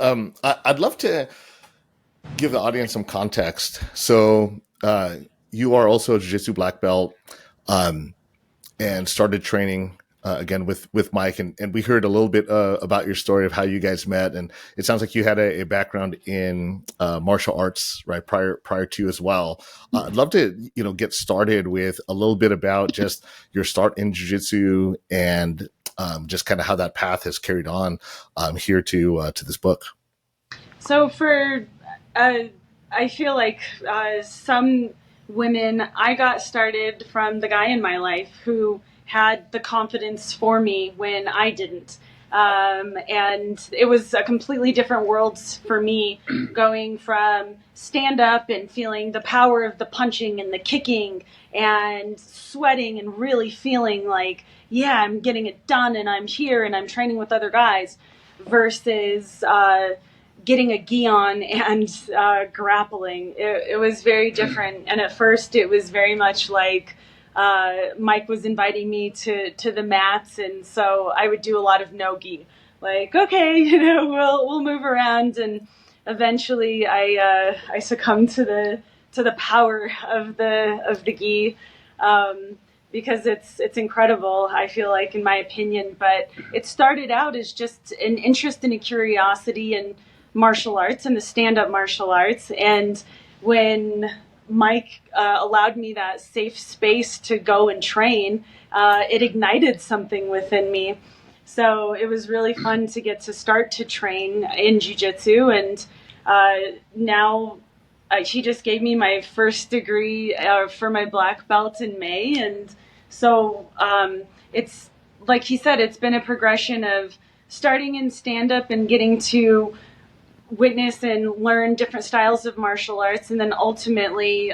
I'd love to give the audience some context. So you are also a Jiu-Jitsu black belt, and started training again with Mike, and we heard a little bit about your story of how you guys met, and it sounds like you had a background in martial arts, right, prior to as well. I'd love to get started with a little bit about just your start in Jiu-Jitsu and just kind of how that path has carried on here to this book. So I feel like some women, I got started from the guy in my life who had the confidence for me when I didn't. And it was a completely different world for me, going from stand up and feeling the power of the punching and the kicking and sweating and really feeling like, yeah, I'm getting it done and I'm here and I'm training with other guys, versus getting a gi on and grappling. It was very different. And at first it was very much like Mike was inviting me to the mats, and so I would do a lot of no gi. Like, okay, we'll move around, and eventually I succumbed to the power of the gi, because it's incredible, I feel like, in my opinion. But it started out as just an interest and a curiosity in martial arts and the stand-up martial arts. And when Mike allowed me that safe space to go and train, it ignited something within me. So it was really fun to get to start to train in Jiu-Jitsu. And now he just gave me my first degree for my black belt in May. And so it's, like he said, it's been a progression of starting in stand-up and getting to witness and learn different styles of martial arts, and then ultimately,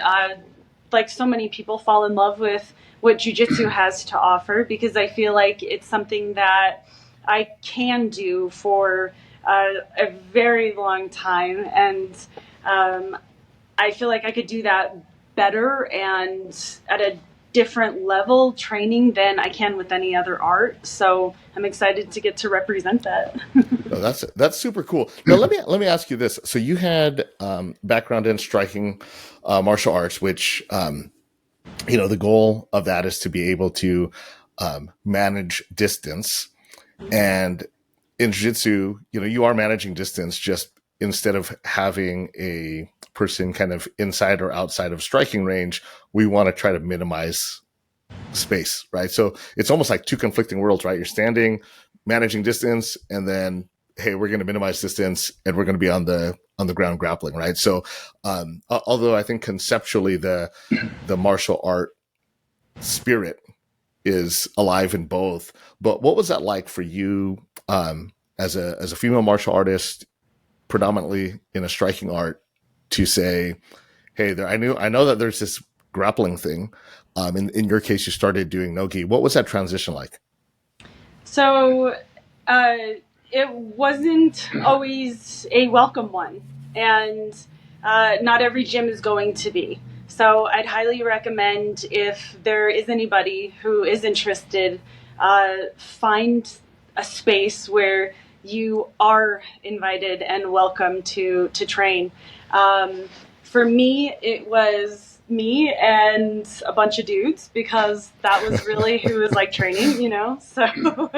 like so many people, fall in love with what Jiu-Jitsu has to offer, because I feel like it's something that I can do for a very long time, and I feel like I could do that better and at a different level training than I can with any other art. So I'm excited to get to represent that. No, that's super cool. Now let me ask you this. So you had background in striking martial arts, which the goal of that is to be able to manage distance. And in Jiu-Jitsu, you are managing distance, just instead of having a person kind of inside or outside of striking range, we want to try to minimize space, right? So it's almost like two conflicting worlds, right? You're standing, managing distance, and then, hey, we're going to minimize distance and we're going to be on the ground grappling, right? So although I think conceptually the martial art spirit is alive in both, but what was that like for you as a female martial artist, predominantly in a striking art, to say, hey, I know that there's this grappling thing. In your case, you started doing no-gi. What was that transition like? So it wasn't always a welcome one, and not every gym is going to be. So I'd highly recommend, if there is anybody who is interested, find a space where you are invited and welcome to train. For me, it was me and a bunch of dudes, because that was really who was like training, so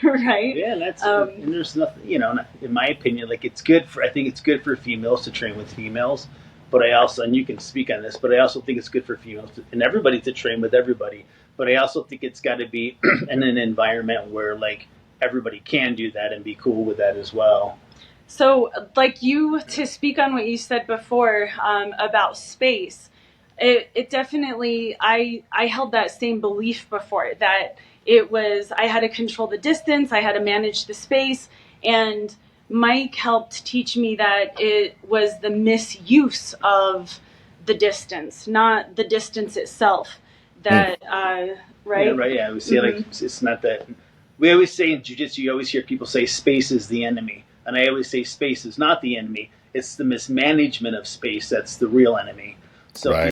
right. Yeah, that's and there's nothing, in my opinion, like I think it's good for females to train with females, but I also, and you can speak on this, but I also think it's good for females and everybody to train with everybody. But I also think it's got to be in an environment where like everybody can do that and be cool with that as well. So, like, to speak on what you said before about space, it definitely, I held that same belief before, that I had to control the distance, I had to manage the space, and Mike helped teach me that it was the misuse of the distance, not the distance itself. That, right? Yeah, right, yeah. We say, like, it's not that. We always say in Jiu-Jitsu, you always hear people say space is the enemy. And I always say space is not the enemy. It's the mismanagement of space that's the real enemy. So right.